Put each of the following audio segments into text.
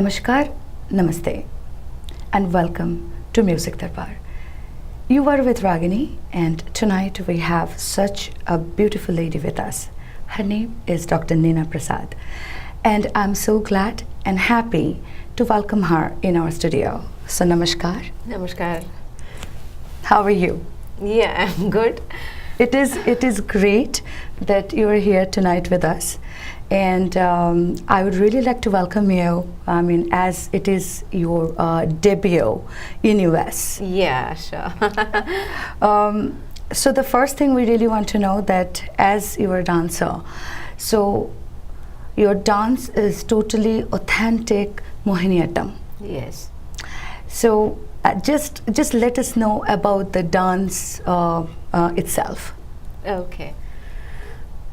Namaskar, Namaste, and welcome to Music Darbar. You are with Ragini, and tonight we have such a beautiful lady with us. Her name is Dr. Neena Prasad, and I'm so glad and happy to welcome her in our studio. So, Namaskar. Namaskar. How are you? Yeah, I'm good. It is great that you are here tonight with us, and I would really like to welcome you. I mean, as it is your debut in US. Yeah, sure. So the first thing we really want to know that as you are a dancer, so your dance is totally authentic Mohiniyattam. Yes. So just let us know about the dance itself. Okay.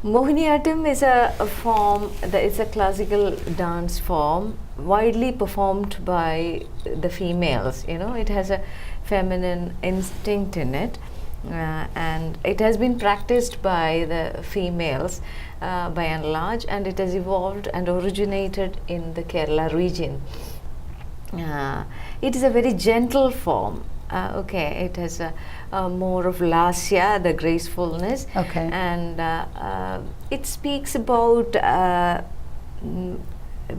Mohiniyattam is a form, it's a classical dance form widely performed by the females. You know, it has a feminine instinct in it, and it has been practiced by the females by and large, and it has evolved and originated in the Kerala region. It is a very gentle form. It has more of lasya, the gracefulness, and it speaks about.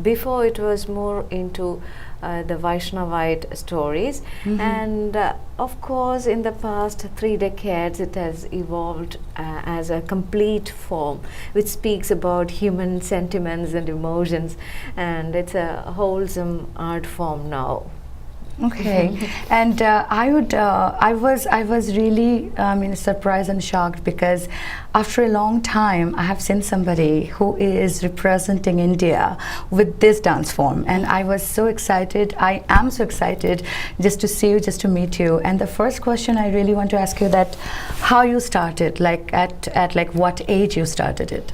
Before it was more into the Vaishnavite stories, and of course, in the past 3 decades, it has evolved as a complete form, which speaks about human sentiments and emotions, and it's a wholesome art form now. Okay, and I was really surprised and shocked because after a long time I have seen somebody who is representing India with this dance form, and I was so excited. I am so excited just to see you, just to meet you. And the first question I really want to ask you that how you started, like at like what age you started it?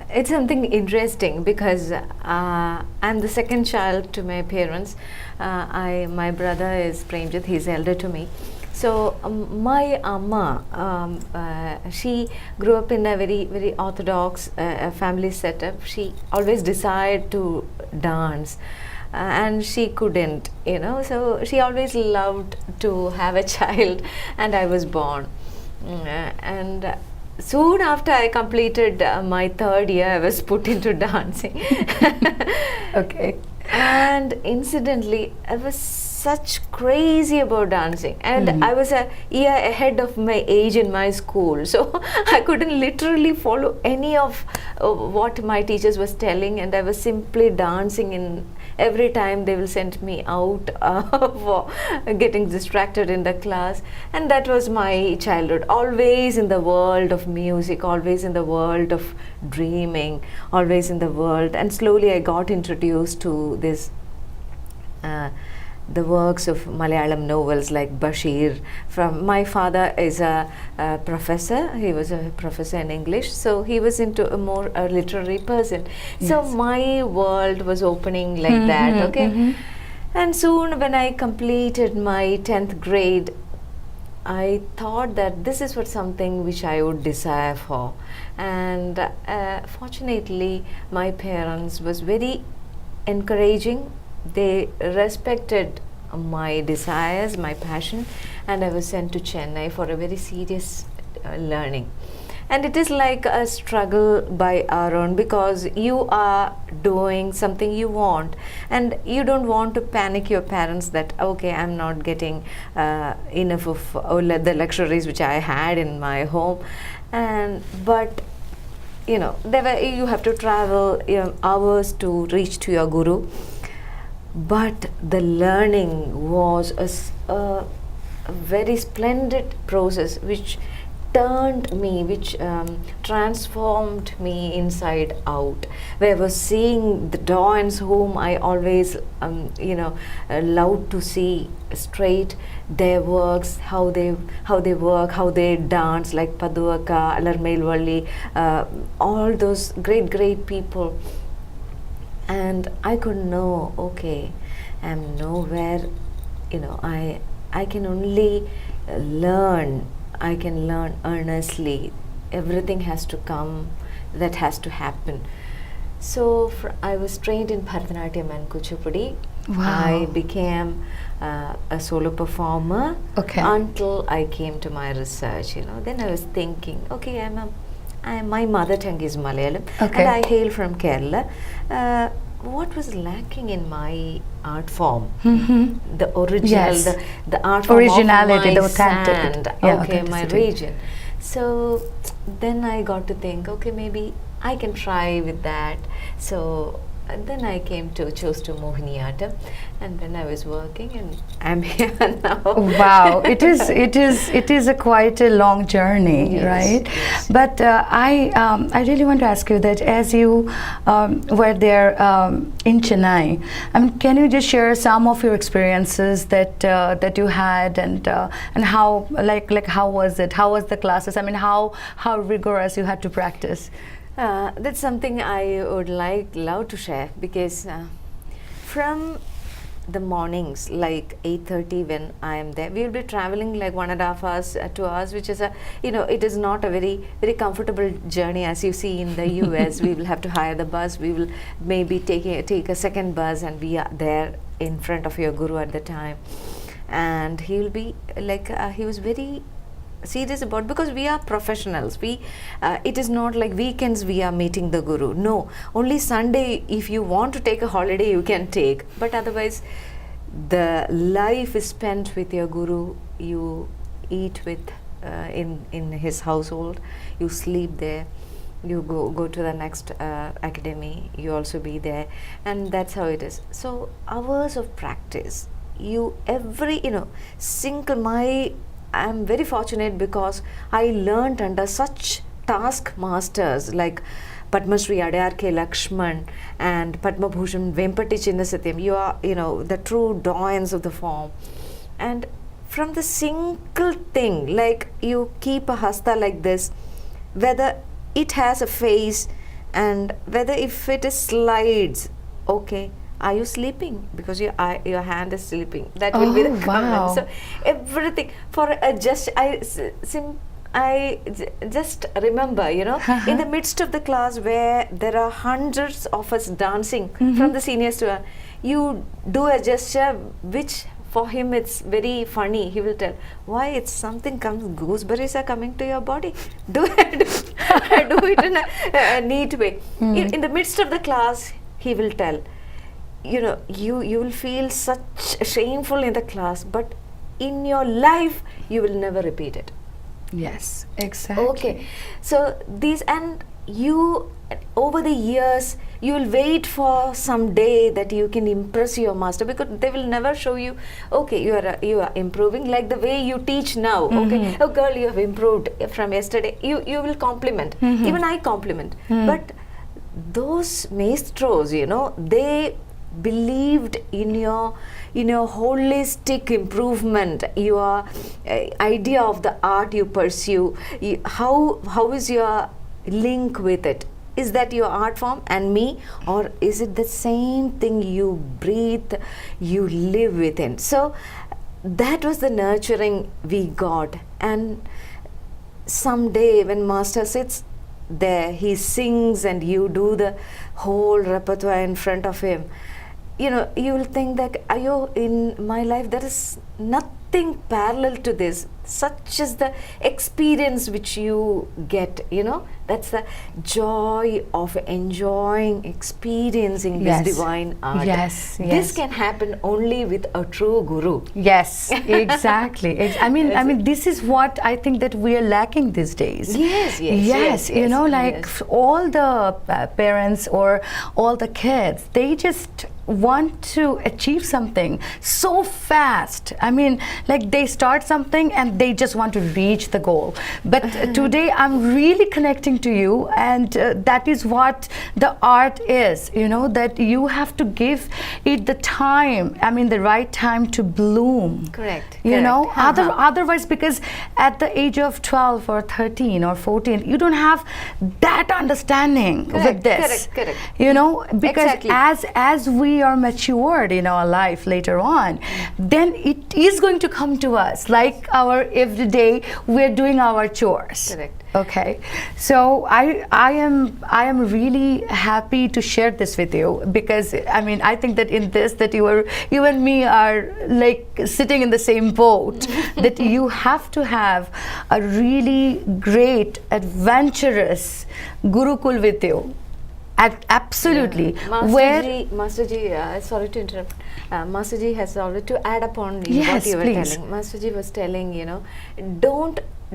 It's something interesting because I'm the second child to my parents. My brother is Premjit, he's elder to me. So my amma, she grew up in a very, very orthodox family setup. She always desired to dance. And she couldn't, you know, so she always loved to have a child, and I was born. And soon after I completed my 3rd year, I was put into dancing. Okay. And incidentally, I was such crazy about dancing, and I was a year ahead of my age in my school, so I couldn't literally follow any of what my teachers was telling, and I was simply dancing in every time they will send me out for getting distracted in the class. And that was my childhood, always in the world of music, always in the world of dreaming, always in the world. And slowly I got introduced to this the works of Malayalam novels like Bashir. From my father is a professor. He was a professor in English, so he was into a more literary person. Yes. So my world was opening like that. Okay, and soon when I completed my 10th grade, I thought that this is what something which I would desire for, and fortunately my parents was very encouraging. They respected my desires, my passion, and I was sent to Chennai for a very serious learning. And it is like a struggle by our own, because you are doing something you want, and you don't want to panic your parents that, okay, I'm not getting enough of the luxuries which I had in my home. But you know, you have to travel hours to reach to your guru. But the learning was a very splendid process which turned me, which transformed me inside out. Where I was seeing the dance whom I always, loved to see straight their works, how they work, how they dance, like Paduvaka, Alarmailvalli, all those great people. And I could know, okay, I'm nowhere, I can only learn. I can learn earnestly. Everything has to come, that has to happen. So I was trained in Bharatanatyam and Kuchipudi. Wow. I became a solo performer Okay. until I came to my research. Then I was thinking, okay, my mother tongue is Malayalam, Okay. and I hail from Kerala. What was lacking in my art form? The original, Yes. the art form Originality, of the my authentic. sand, Yeah, okay, my authenticity. region. So then I got to think, okay, maybe I can try with that. So and then I chose to Mohiniyattam, and then I was working, and I'm here now. Wow, it is a quite a long journey, Yes, right? yes. But I really want to ask you that as you were there in Chennai, can you just share some of your experiences that you had, and how how was it? How was the classes? How rigorous you had to practice? That's something I would love to share, because from the mornings like 8:30 when I am there, we will be traveling like 1.5 hours, 2 hours, which is it is not a very comfortable journey as you see in the US. We will have to hire the bus. We will maybe take a second bus, and we are there in front of your guru at the time, and he will be like he was very serious about, because we are professionals. It is not like weekends we are meeting the guru. No, only Sunday if you want to take a holiday you can take, but otherwise the life is spent with your guru. You eat with in his household, you sleep there, you go to the next academy, you also be there, and that's how it is. So hours of practice, I'm very fortunate because I learnt under such taskmasters like Padma Shri Adayar K. Lakshman and Padma Bhushan Vempati Chinnasatyam. You are, the true doyens of the form. And from the single thing, like you keep a hasta like this, whether it has a face and whether if it is slides, okay, are you sleeping? Because your hand is sleeping. That will be the comment. Wow. So everything for just just remember, in the midst of the class where there are hundreds of us dancing from the seniors to you do a gesture which for him it's very funny. He will tell why it's something comes, gooseberries are coming to your body. Do it in a neat way. In the midst of the class, he will tell. You will feel such shameful in the class, but in your life you will never repeat it. Yes, exactly. Okay, so you over the years you will wait for some day that you can impress your master, because they will never show you, okay, you are improving like the way you teach now. Okay, oh girl, you have improved from yesterday. You will compliment. Even I compliment. But those maestros, they believed in your holistic improvement, your idea of the art you pursue. How is your link with it? Is that your art form and me, or is it the same thing you breathe, you live within? So that was the nurturing we got. And someday when master sits there, he sings and you do the whole repertoire in front of him, you will think that, in my life there is nothing parallel to this. Such is the experience which you get, that's the joy of enjoying, experiencing Yes. this divine art. Yes, This yes. can happen only with a true guru. Yes, exactly. This is what I think that we are lacking these days. Yes, All the parents or all the kids, they just want to achieve something so fast. They start something and they just want to reach the goal. But today I'm really connecting to you, and that is what the art is, that you have to give it the time, the right time to bloom. Correct. Otherwise, because at the age of 12 or 13 or 14, you don't have that understanding with this. Correct. Because Exactly. as we we are matured in our life later on, then it is going to come to us like our everyday we're doing our chores. Correct. Okay, so I am really happy to share this with you, because I mean, I think that in this, that you and me are like sitting in the same boat, that you have to have a really great adventurous gurukul with you. Absolutely. Yeah. Masterji, sorry to interrupt. Masterji has already, to add upon what you were please. telling. Masterji was telling,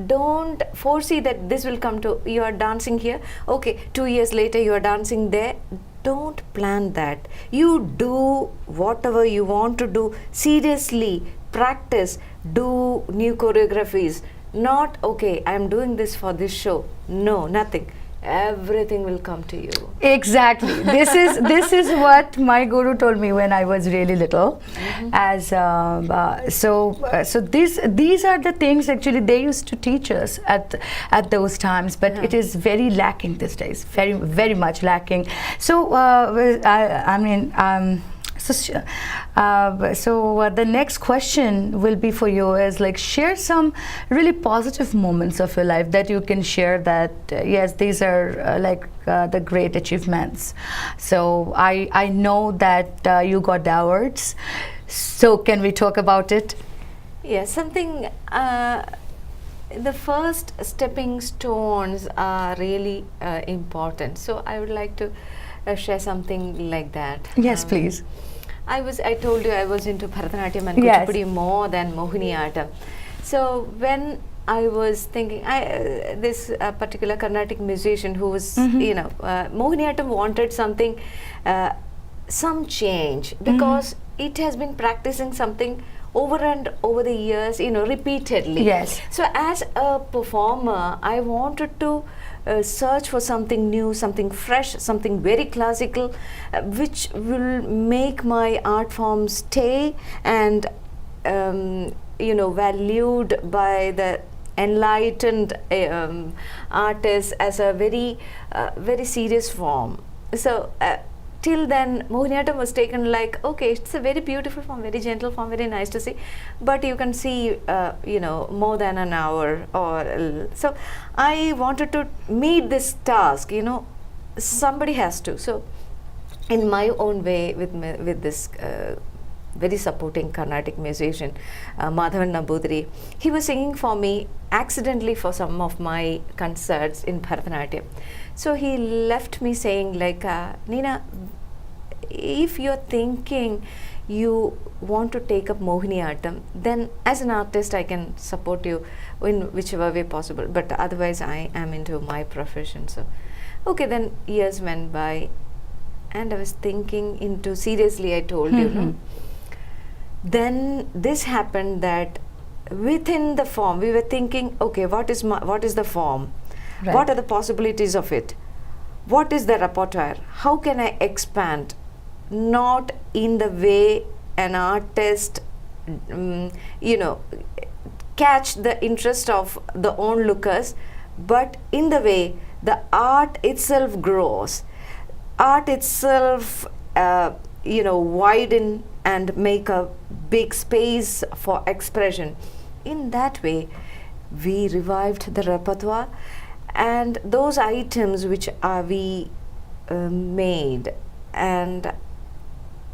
don't foresee that this will come to, you are dancing here, okay, 2 years later you are dancing there. Don't plan that. You do whatever you want to do. Seriously, practice, do new choreographies. Not, okay, I am doing this for this show. No, nothing. Everything will come to you. Exactly. This is what my guru told me when I was really little. As so these are the things actually they used to teach us at those times, but it is very lacking these days. Very much lacking. So I mean. So the next question will be for you is like, share some really positive moments of your life that you can share, that yes, these are the great achievements. So I know that you got the awards, so can we talk about it? Yeah, something, the first stepping stones are really important. So I would like to share something like that. Yes, please. I told you I was into Bharatanatyam and Kuchipudi more than Mohiniyattam. So when I was thinking, this particular Carnatic musician who was, Mohiniyattam wanted something, some change, because it has been practicing something over and over the years, repeatedly. Yes. So as a performer, I wanted to search for something new, something fresh, something very classical, which will make my art form stay and valued by the enlightened artists as a very serious form. So till then, Mohiniyattam was taken like, okay, it's a very beautiful form, very gentle form, very nice to see, but you can see, more than an hour or so. I wanted to meet this task, somebody has to. So, in my own way, with this very supporting Carnatic musician, Madhavan Nambudiri, he was singing for me accidentally for some of my concerts in Bharatanatyam. So he left me saying like, Neena, if you're thinking you want to take up Mohiniyattam, then as an artist I can support you in whichever way possible, but otherwise I am into my profession. So okay, then years went by and I was thinking into, seriously I told you, no? Then this happened that within the form we were thinking, okay, what is the form? Right. What are the possibilities of it? What is the repertoire? How can I expand? Not in the way an artist, catch the interest of the onlookers, but in the way the art itself grows. Art itself, widen and make a big space for expression. In that way, we revived the repertoire, and those items which we made, and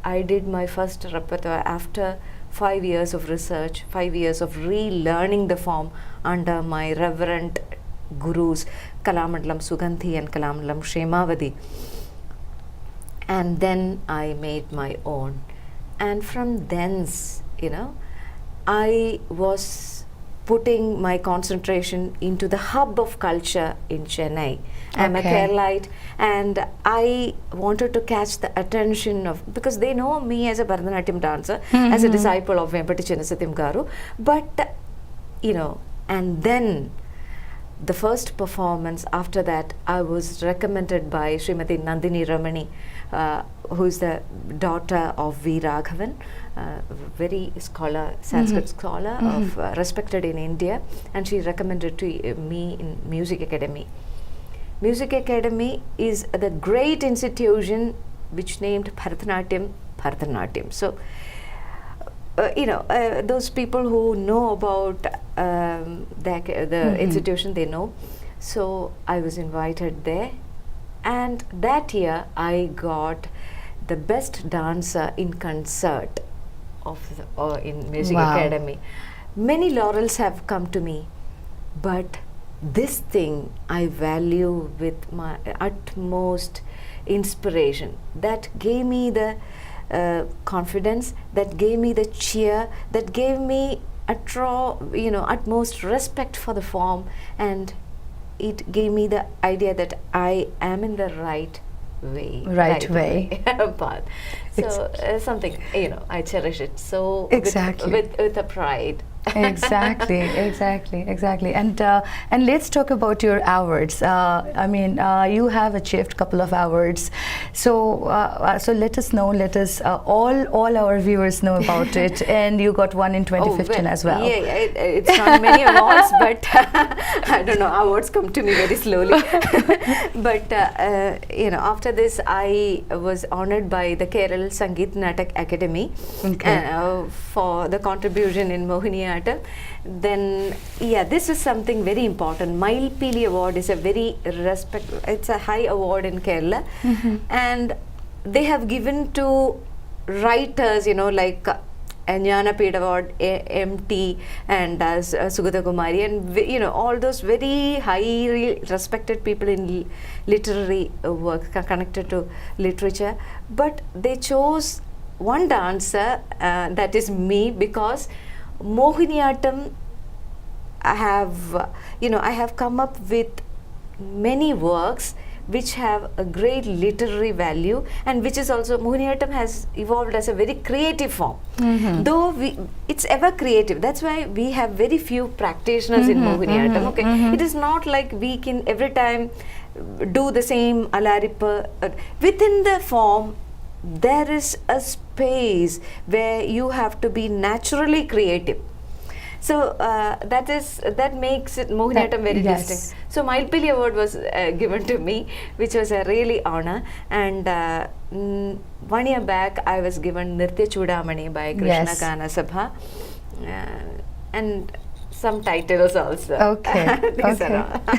I did my first repertoire after 5 years of research, 5 years of relearning the form under my reverend gurus Kalamandalam Sugandhi and Kalamandalam Shemavadi. And then I made my own. And from thence, I was putting my concentration into the hub of culture in Chennai. I'm a Keralite, and I wanted to catch the attention of, because they know me as a Bharatanatyam dancer, as a disciple of Vempati Chinnasatyam Garu, but and then the first performance after that, I was recommended by Srimati Nandini Ramani, who is the daughter of V. Raghavan, very scholar, Sanskrit scholar, of respected in India, and she recommended to me in Music Academy. Music Academy is the great institution which named Bharatanatyam. So those people who know about the institution, they know. So I was invited there, and that year I got the best dancer in concert of in Music Academy. Many laurels have come to me, but this thing I value with my utmost inspiration. That gave me the confidence, that gave me the cheer, that gave me utmost respect for the form, and it gave me the idea that I am in the right way path. So something, I cherish it so with a pride. Exactly. And let's talk about your awards. You have achieved a couple of awards. So let us know. Let us all our viewers know about it. And you got one in 2015 as well. Yeah, it's not many awards, but I don't know. Awards come to me very slowly. But after this, I was honored by the Kerala Sangeet Natak Academy for the contribution in Mohiniyattam. Then this is something very important. Mailpili Award is a very it's a high award in Kerala, and they have given to writers, like Jnanapith Award, MT, and as Sugata Kumari, and all those very highly respected people in literary work connected to literature. But they chose one dancer, that is me, because Mohiniyattam, I have come up with many works which have a great literary value, and which is also, Mohiniyattam has evolved as a very creative form. Though it's ever creative. That's why we have very few practitioners in Mohiniyattam. It is not like we can every time do the same alarippa. Within the form, there is a space where you have to be naturally creative. So that makes it Mohiniyattam very distinct. So Mailpili Award was given to me, which was a really honor. And 1 year back, I was given Nritya Chudamani by Krishna Gana Sabha, and some titles also. Okay.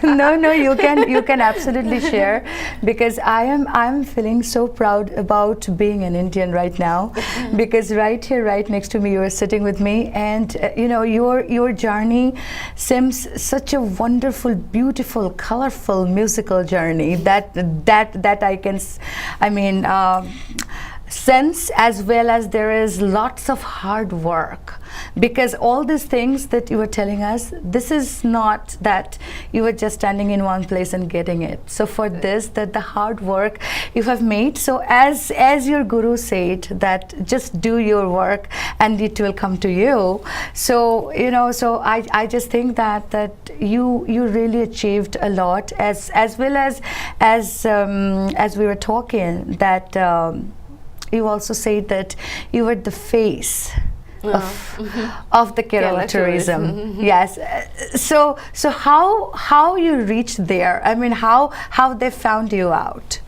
No, you can absolutely share, because I'm feeling so proud about being an Indian right now, because right here, right next to me, you are sitting with me, and your journey seems such a wonderful, beautiful, colorful musical journey that I can sense, as well as there is lots of hard work, because all these things that you were telling us, this is not that you were just standing in one place and getting it. So for this, that the hard work you have made, so as your guru said, that just do your work and it will come to you. So so I just think that you really achieved a lot, as well as we were talking, that you also said that you were the face of the Kerala tourism. Yes. So how you reached there? I mean, how they found you out?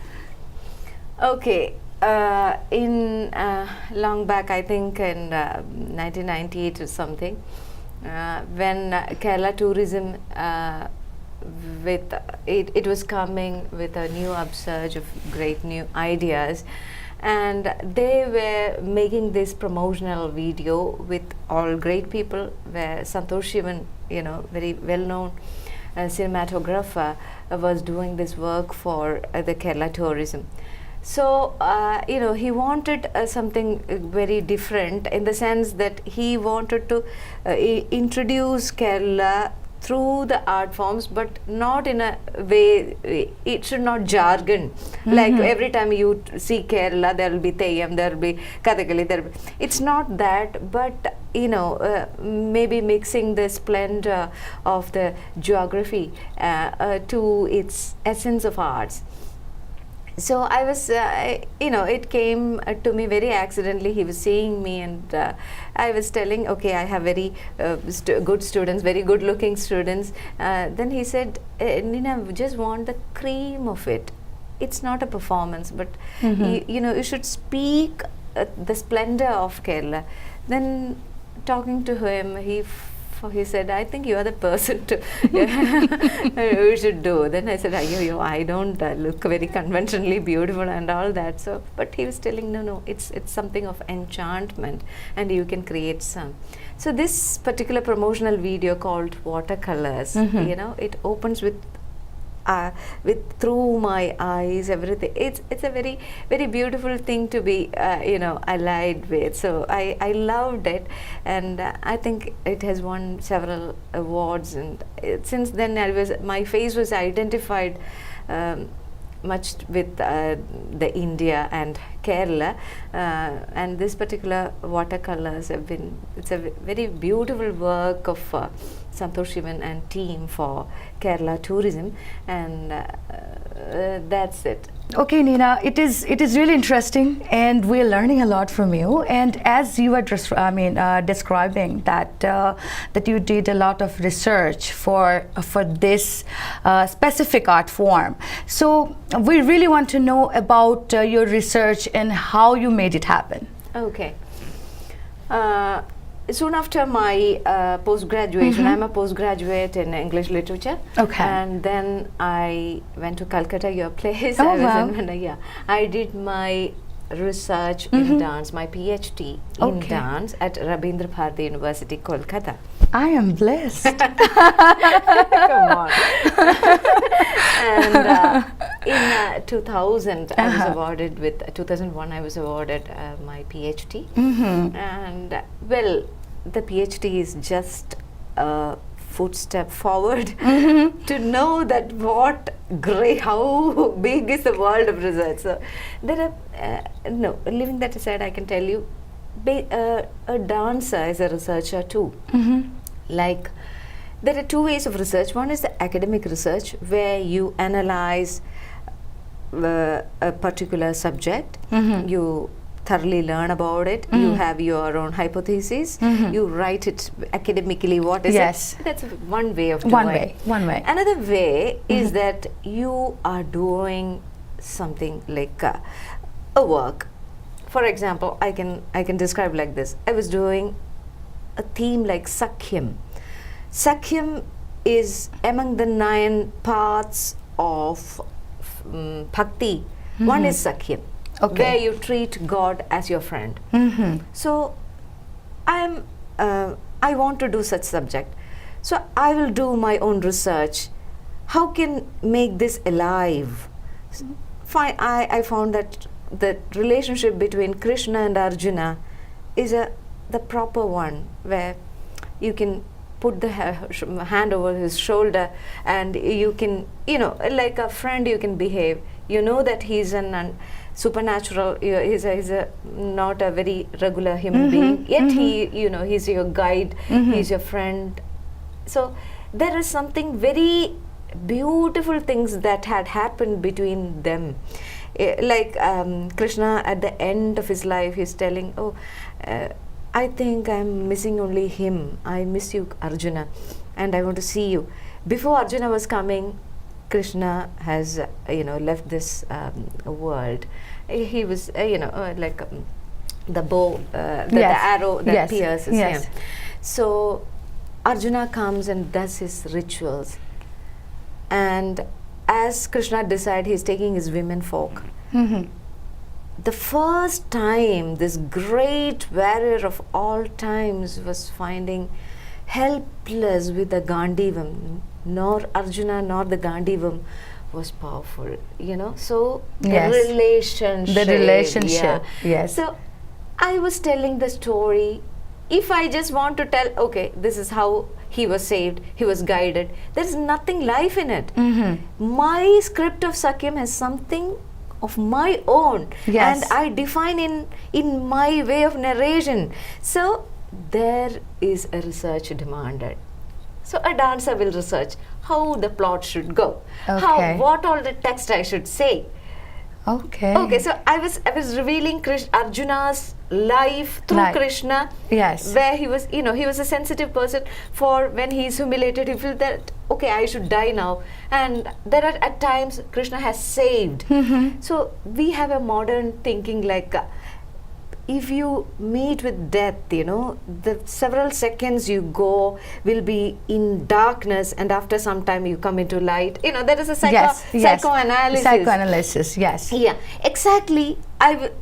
Okay. In long back, I think in 1998 or something, when Kerala tourism it was coming with a new upsurge of great new ideas, and they were making this promotional video with all great people, where Santosh Shivan, very well-known cinematographer, was doing this work for the Kerala tourism. So he wanted something very different, in the sense that he wanted to introduce Kerala through the art forms, but not in a way, it should not jargon. Like every time you see Kerala, there will be Theyyam, there will be Kathakali, it's not that, but maybe mixing the splendor of the geography to its essence of arts. So I was, it came to me very accidentally. He was seeing me, and I was telling, okay, I have very good students, very good looking students. Then he said, Neena, we just want the cream of it. it's not a performance, but you should speak the splendor of Kerala. Then talking to him, he said, I think you are the person to you should do. Then I said, I don't look very conventionally beautiful and all that. So, but he was telling, no, it's something of enchantment, and you can create some. So this particular promotional video called Watercolors, it opens with through my eyes, everything. It's a very, very beautiful thing to be allied with. So I loved it, and I think it has won several awards. And since then, my face was identified much with the India and Kerala, and this particular watercolors have been. It's a very beautiful work of Santosh Shivan and team for Kerala tourism, and that's it. Okay, Neena, it is really interesting, and we're learning a lot from you. And as you were describing that you did a lot of research for this specific art form, so we really want to know about your research and how you made it happen. Okay. Soon after my post-graduation, I'm a postgraduate in English literature. Okay. And then I went to Calcutta, your place. Oh, wow. I did my research in dance, my PhD in dance at Rabindra Bharati University, Kolkata. I am blessed. Come on. And in 2000, I was awarded with 2001. I was awarded my PhD, and well, the PhD is just a footstep forward to know that how big is the world of research. So there are leaving that aside, I can tell you, a dancer is a researcher too. Like, there are two ways of research. One is the academic research, where you analyze a particular subject, you thoroughly learn about it, you have your own hypothesis, you write it academically, what is it? That's one way of doing it. One way. Another way is that you are doing something like a work. For example, I can describe like this. I was doing a theme like Sakhyam. Sakhyam is among the 9 parts of Bhakti. One is Sakhyam, where you treat God as your friend. So I want to do such subject. So I will do my own research. How can make this alive? Fine, I found that the relationship between Krishna and Arjuna is the proper one, where you can put the hand over his shoulder, and you can, like a friend you can behave. You know that he's a supernatural, he's not a very regular human being, yet he's your guide, he's your friend. So there is something very beautiful things that had happened between them. Like Krishna at the end of his life, he's telling, I think I'm missing only him. I miss you, Arjuna, and I want to see you. Before Arjuna was coming, Krishna has left this world. He was like the bow, the arrow that pierces him. So Arjuna comes and does his rituals, and as Krishna decides, he's taking his women folk. The first time this great warrior of all times was finding helpless with the Gandivam, nor Arjuna nor the Gandivam was powerful, so the relationship. So I was telling the story. If I just want to tell, okay, this is how he was saved, he was guided, there is nothing life in it. My script of Sakhyam has something of my own, and I define in my way of narration. So there is a research demanded. So a dancer will research how the plot should go, what all the text I should say. Okay. Okay, so I was revealing Arjuna's life through Krishna. Yes. Where he was, he was a sensitive person. For when he is humiliated, he feels that okay, I should die now. And there are at times Krishna has saved. So we have a modern thinking like. If you meet with death, the several seconds you go will be in darkness, and after some time you come into light. There is a psychoanalysis. Psychoanalysis, yes. Yeah, exactly.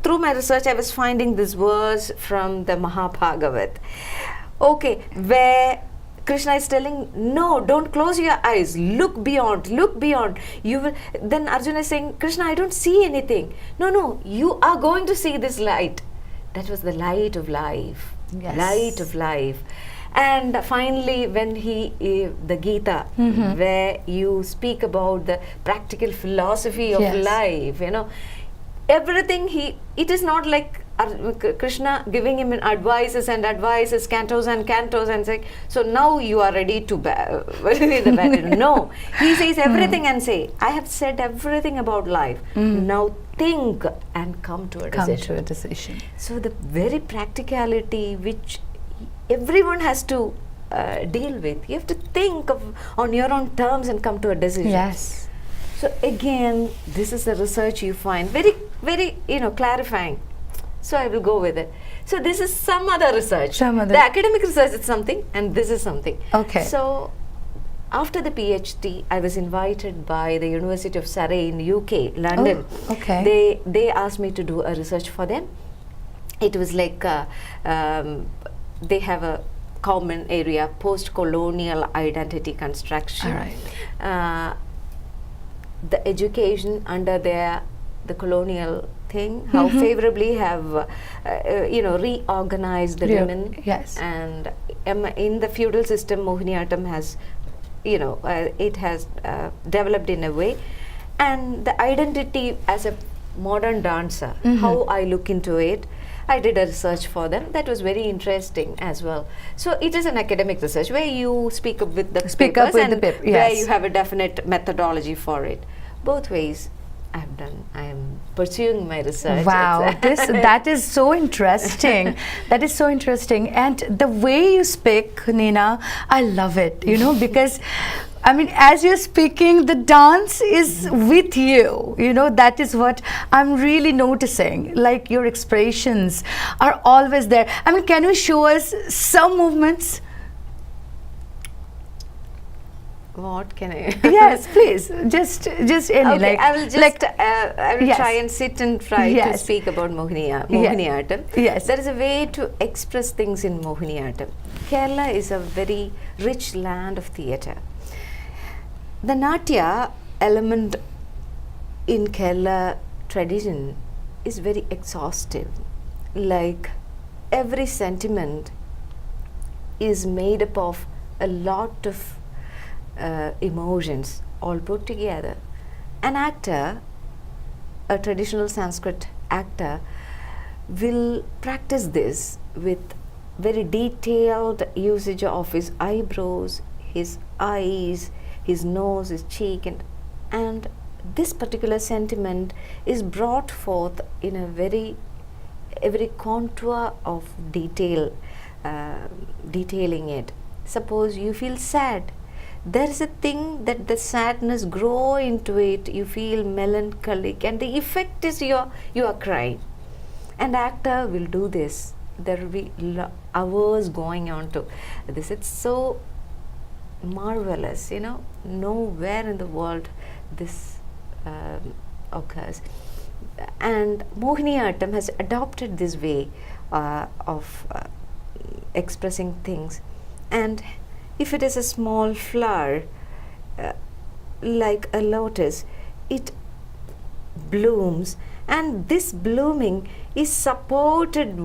Through my research, I was finding this verse from the Mahabhagavat. Okay, where Krishna is telling, no, don't close your eyes. Look beyond. Look beyond. You will. Then Arjuna is saying, Krishna, I don't see anything. No, you are going to see this light. That was the light of life. Yes. Light of life. And finally, when the Gita, where you speak about the practical philosophy of life, everything it is not like Krishna giving him advices, cantos and cantos, and saying, so now you are ready to the battle. No, he says everything and say, I have said everything about life. Now think and come to a decision. So the very practicality which everyone has to deal with, you have to think on your own terms and come to a decision. Yes. So again, this is the research you find very, very, clarifying. So I will go with it. So this is some other research. The academic research is something, and this is something. Okay. So after the PhD, I was invited by the University of Surrey in UK, London. Oh, okay. They asked me to do a research for them. It was like they have a common area, post-colonial identity construction. All right. The education under the colonial thing, how favorably have reorganized the women. Yes. And in the feudal system, Mohiniyattam has it has developed in a way, and the identity as a modern dancer, how I look into it, I did a research for them that was very interesting as well. So it is an academic research where you speak up with the papers and where you have a definite methodology for it. Both ways I am pursuing my research. Wow, that is so interesting. That is so interesting. And the way you speak, Neena, I love it, because I mean, as you're speaking, the dance is with you. That is what I'm really noticing. Like your expressions are always there. I mean, can you show us some movements? What can I? Yes, please. Just any. Okay, I will just. I will try and sit and try to speak about Mohiniyattam. Yes. There is a way to express things in Mohiniyattam. Kerala is a very rich land of theatre. The Natya element in Kerala tradition is very exhaustive. Like every sentiment is made up of a lot of emotions all put together. An actor, a traditional Sanskrit actor, will practice this with very detailed usage of his eyebrows, his eyes, his nose, his cheek, and this particular sentiment is brought forth in every contour of detail, detailing it. Suppose you feel sad, there is a thing that the sadness grow into it, you feel melancholic, and the effect is you are crying. And actor will do this. There will be hours going on to this. It's so marvelous, nowhere in the world this occurs. And Mohiniyattam has adopted this way of expressing things. And if it is a small flower, like a lotus, it blooms, and this blooming is supported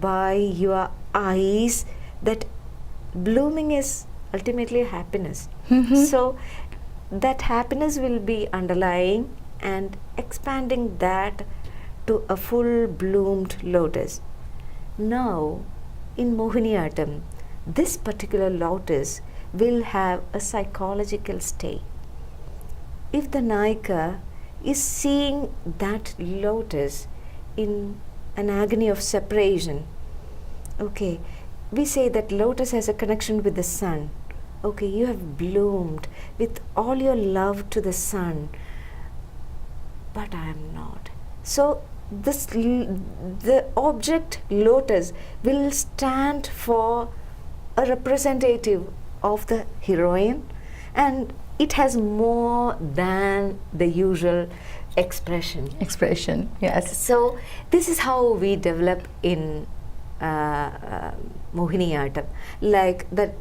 by your eyes. That blooming is ultimately happiness. So that happiness will be underlying and expanding that to a full bloomed lotus. Now in Mohiniyattam, this particular lotus will have a psychological stay. If the Nayika is seeing that lotus in an agony of separation. Okay, we say that lotus has a connection with the sun. Okay, you have bloomed with all your love to the sun, but I am not. So the object lotus will stand for a representative of the heroine, and it has more than the usual expression. Yes. So this is how we develop in Mohiniyattam. Like the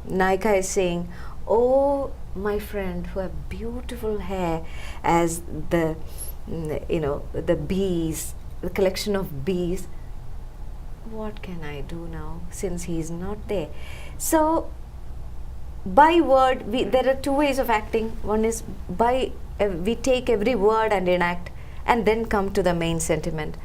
Naika is saying, "Oh, my friend, who have beautiful hair as the the bees, the collection of bees. What can I do now since he is not there?" So by word, there are two ways of acting. One is by we take every word and enact, and then come to the main sentiment.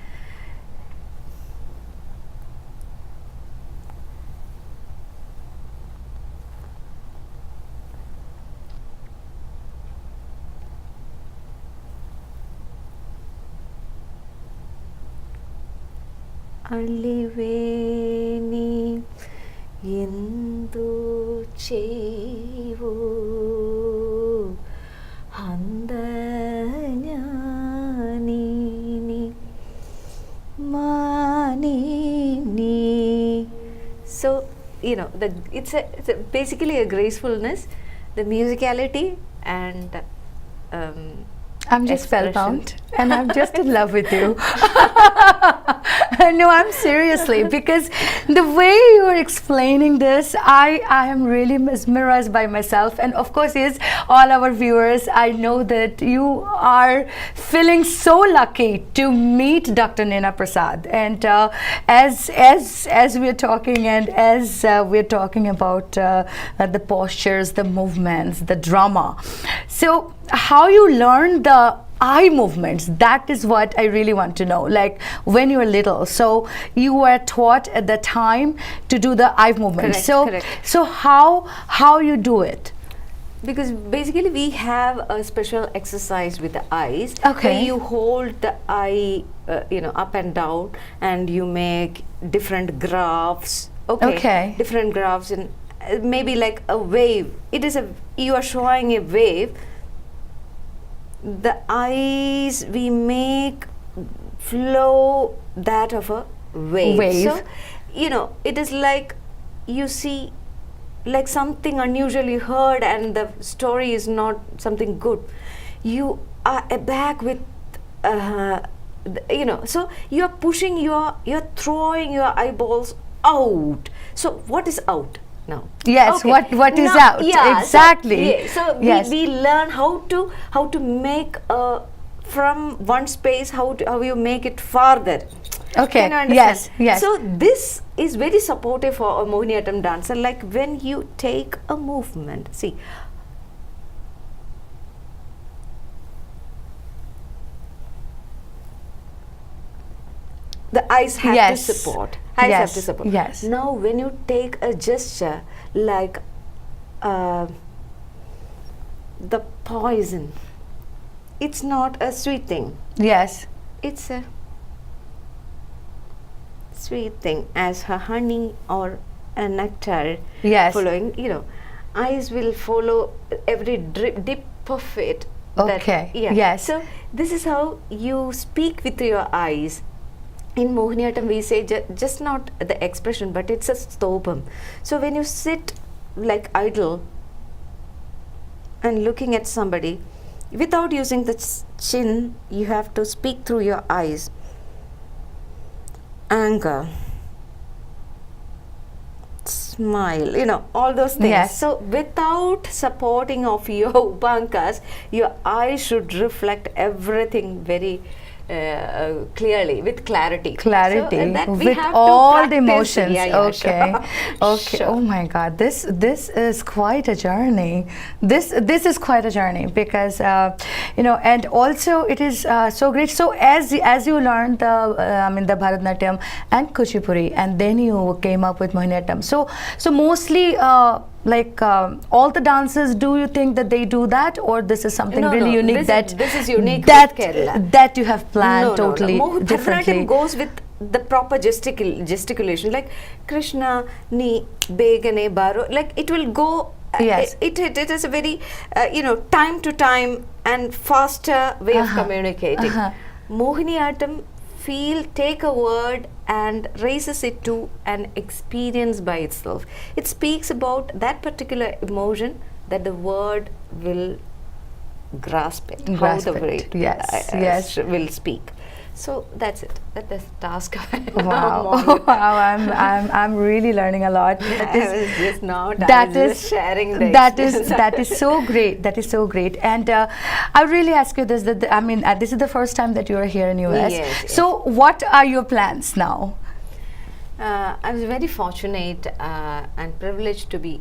ಅಳಿವೇನಿ ಎಂದು ಚೇವು ಹಂದಜ್ಞಾನಿನಿ ಮಾನಿನಿ. So it's basically a gracefulness, the musicality, and I'm just spellbound, and I'm just in love with you. No, I'm seriously, because the way you are explaining this, I am really mesmerized by myself, and of course, yes, all our viewers, I know that you are feeling so lucky to meet Dr. Neena Prasad. And as we're talking, and as we're talking about the postures, the movements, the drama, so how you learn the eye movements, that is what I really want to know. Like when you were little, so you were taught at the time to do the eye movements. Correct. So how you do it? Because basically we have a special exercise with the eyes. Okay. Where you hold the eye up and down, and you make different graphs. Okay. Different graphs, and maybe like a wave. You are showing a wave. The eyes we make flow that of a wave. So it is like you see like something unusual you heard, and the story is not something good. You are back with so you are pushing, you're throwing your eyeballs out. So what is out now? Yes, Okay. what is Now, out? Exactly. So yes. we learn how to make from one space, how you make it farther. Okay. Can you understand? Yes. So this is very supportive for a Mohiniyattam dancer. Like when you take a movement, see, the eyes have to support. Eyes have to support. Yes. Now when you take a gesture like the poison, it's not a sweet thing. Yes. It's a sweet thing as a honey or a nectar. Yes. Following, eyes will follow every dip of it. Okay. Yes. So this is how you speak with your eyes. In Mohiniyattam we say just not the expression, but it's a stopam. So when you sit like idle and looking at somebody, without using the chin, you have to speak through your eyes. Anger, smile, all those things. Yes. So without supporting of your upankas, your eyes should reflect everything very clearly, with clarity. So, that we with have all to the emotions. Okay. Okay. Oh my God, this is quite a journey. This is quite a journey, because and also it is so great. So as you learned the Bharatanatyam and Kuchipuri, and then you came up with Mohiniyattam. So mostly like all the dancers, do you think that they do that, or this is something really unique this is unique that with Kerala. that you have planned No, totally differently? Bharatanatyam goes with the proper gesticulation, like Krishna, ni, begane, baro, like it will go. Yes. It is a very time to time and faster way of communicating. Mohiniyattam take a word and raises it to an experience by itself. It speaks about that particular emotion that the word will grasp it. Grasp how the it. word Yes. will speak. So that's it. That is the task. Wow. Wow, I'm really learning a lot. I was just not. That I was is just sharing the that is experience. that is so great. That is so great. And I would really ask you this. That I mean, this is the first time that you are here in US. Yes, So, what are your plans now? I was very fortunate and privileged to be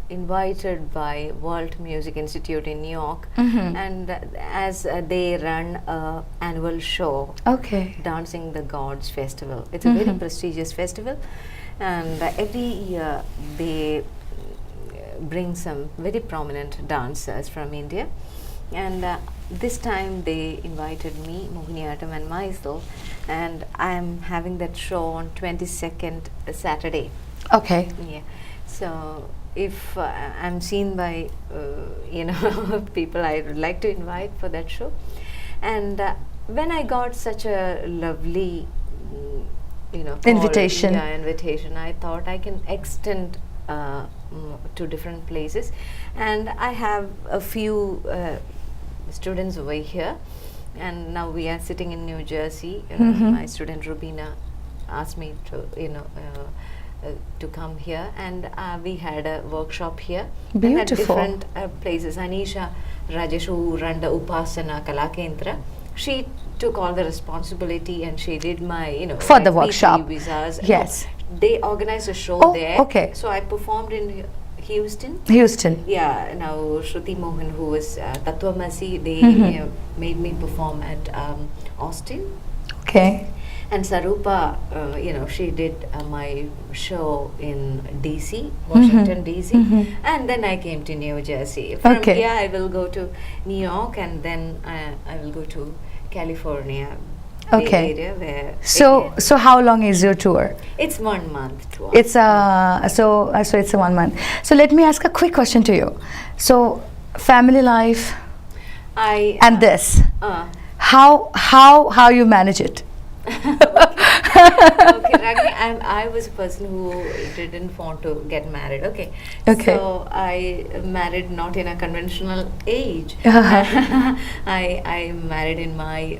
invited by World Music Institute in New York, and as they run an annual show, Okay. Dancing the Gods Festival. It's a very prestigious festival, and every year they bring some very prominent dancers from India, and this time they invited me, Mohiniyattam, and myself, and I am having that show on 22nd Saturday. Okay. Yeah, so if I'm seen by people, I would like to invite for that show. And when I got such a lovely call, Invitation. invitation, I thought I can extend to different places, and I have a few students over here, and now we are sitting in New Jersey. My student Rubina asked me to to come here, and we had a workshop here. Beautiful. And at different places. Anisha Rajesh, who ran the Upasana Kalakendra, she took all the responsibility, and she did my For the my workshop. PT visas. Yes. No, they organized a show Oh, there. okay. So I performed in Houston. Houston. Yeah, now Shruti Mohan, who was Tattvamasi, they made me perform at Austin. Okay. And Sarupa, she did my show in DC, Washington DC, and then I came to New Jersey. From Okay. here, I will go to New York, and then I will go to California, Okay. Bay Area, where So again, so how long is your tour? it's 1 month tour. It's so it's a 1 month. So let me ask a quick question to you. So family life and this, how you manage it? Okay, Ragini, I was a person who didn't want to get married. Okay. Okay. So I married not in a conventional age. I married in my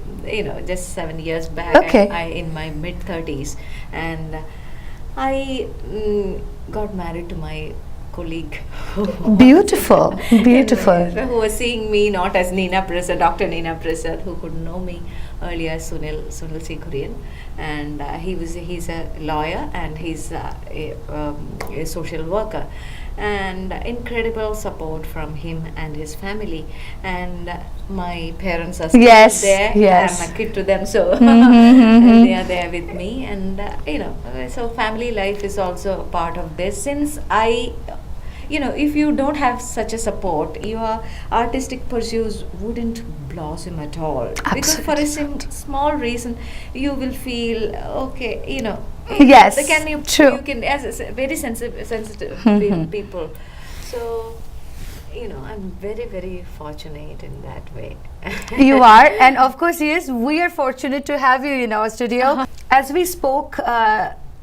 just 7 years back. Okay. I in my mid-30s, and I got married to my colleague. Beautiful, beautiful. Who was seeing me not as Neena Prasad, Dr. Neena Prasad, who could know me earlier, Sunil Sigurian, and he's a lawyer, and he's a social worker, and incredible support from him and his family, and my parents are still Yes, there. yes. I'm a kid to them, so and they are there with me, and so family life is also a part of this. Since if you don't have such a support, your artistic pursuits wouldn't blossom at all. Because for a small reason, you will feel Yes, true. You can, as I said, very sensitive people. So I'm very, very fortunate in that way. You are, and of course, yes, we are fortunate to have you in our studio. As we spoke,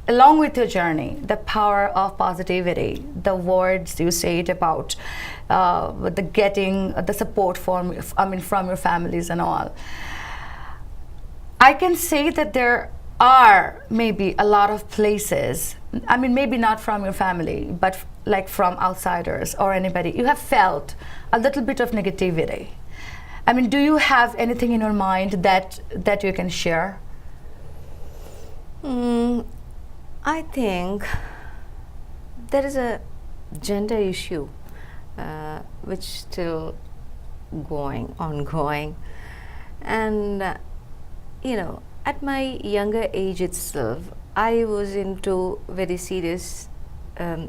along with your journey, the power of positivity, the words you said about the getting the support from your families and all. I can say that there are maybe a lot of places, maybe not from your family, but like from outsiders or anybody, you have felt a little bit of negativity. Do you have anything in your mind that you can share? I think there is a gender issue which still ongoing, and at my younger age itself, I was into very serious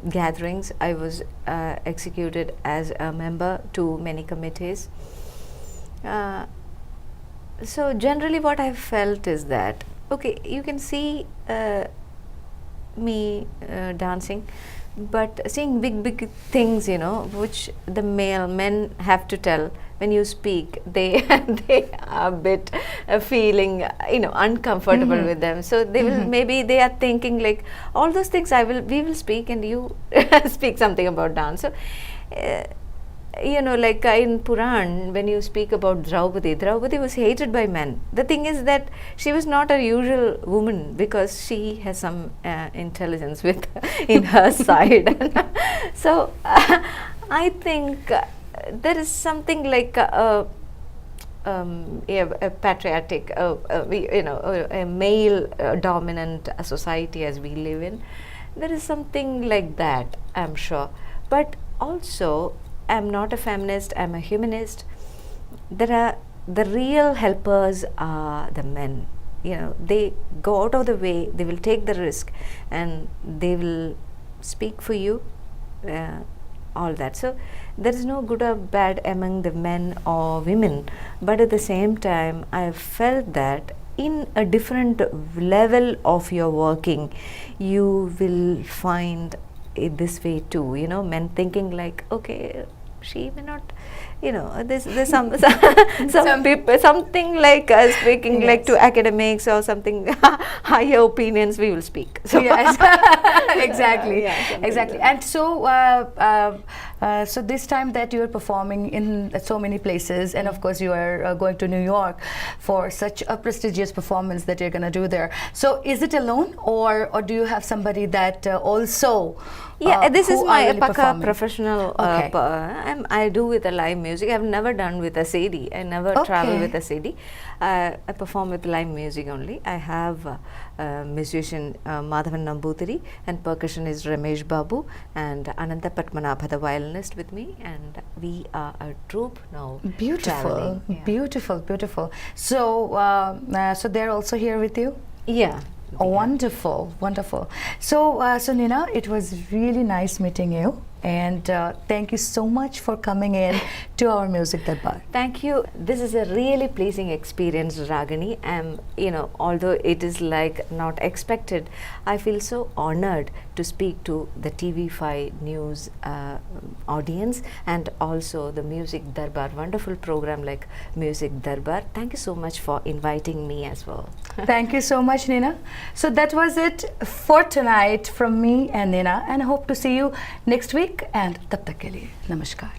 gatherings. I was executed as a member to many committees. So generally what I felt is that, okay, you can see me dancing, but seeing big things, which the male men have to tell when you speak, they they are a bit feeling uncomfortable with them. So they will, maybe they are thinking like, all those things we will speak, and you speak something about dance. So like in Puran, when you speak about Draupadi was hated by men. The thing is that she was not a usual woman, because she has some intelligence in her side. So I think there is something like a patriotic, a male dominant society as we live in. There is something like that, I'm sure. But also, I'm not a feminist, I'm a humanist. The real helpers are the men. They go out of the way, they will take the risk, and they will speak for you, all that. So there is no good or bad among the men or women, but at the same time, I felt that in a different level of your working, you will find it this way too. Men thinking like, okay, she may not, there's some people, something like speaking like to academics or something higher opinions, we will speak. So yes, exactly, exactly. Like, and so so this time that you are performing in so many places, and of course you are going to New York for such a prestigious performance that you're going to do there. So is it alone, or do you have somebody that also? This is my really Paka professional. Okay. I do with a live music. I've never done with a CD. I never travel with a CD. I perform with live music only. I have musician Madhavan Nambutiri, and percussion is Ramesh Babu, and Ananta Patmanabha, the violinist, with me, and we are a troupe now. Beautiful, beautiful, beautiful. So, so they're also here with you? Yeah. Oh, wonderful, wonderful. So, so Neena, it was really nice meeting you, and thank you so much for coming in to our Music Darbar. Thank you. This is a really pleasing experience, Ragini. Although it is like not expected, I feel so honored to speak to the TV5 News audience, and also the Music Darbar, wonderful program like Music Darbar. Thank you so much for inviting me as well. Thank you so much, Neena. So that was it for tonight from me and Neena, and I hope to see you next week, and tab tak ke liye, namaskar.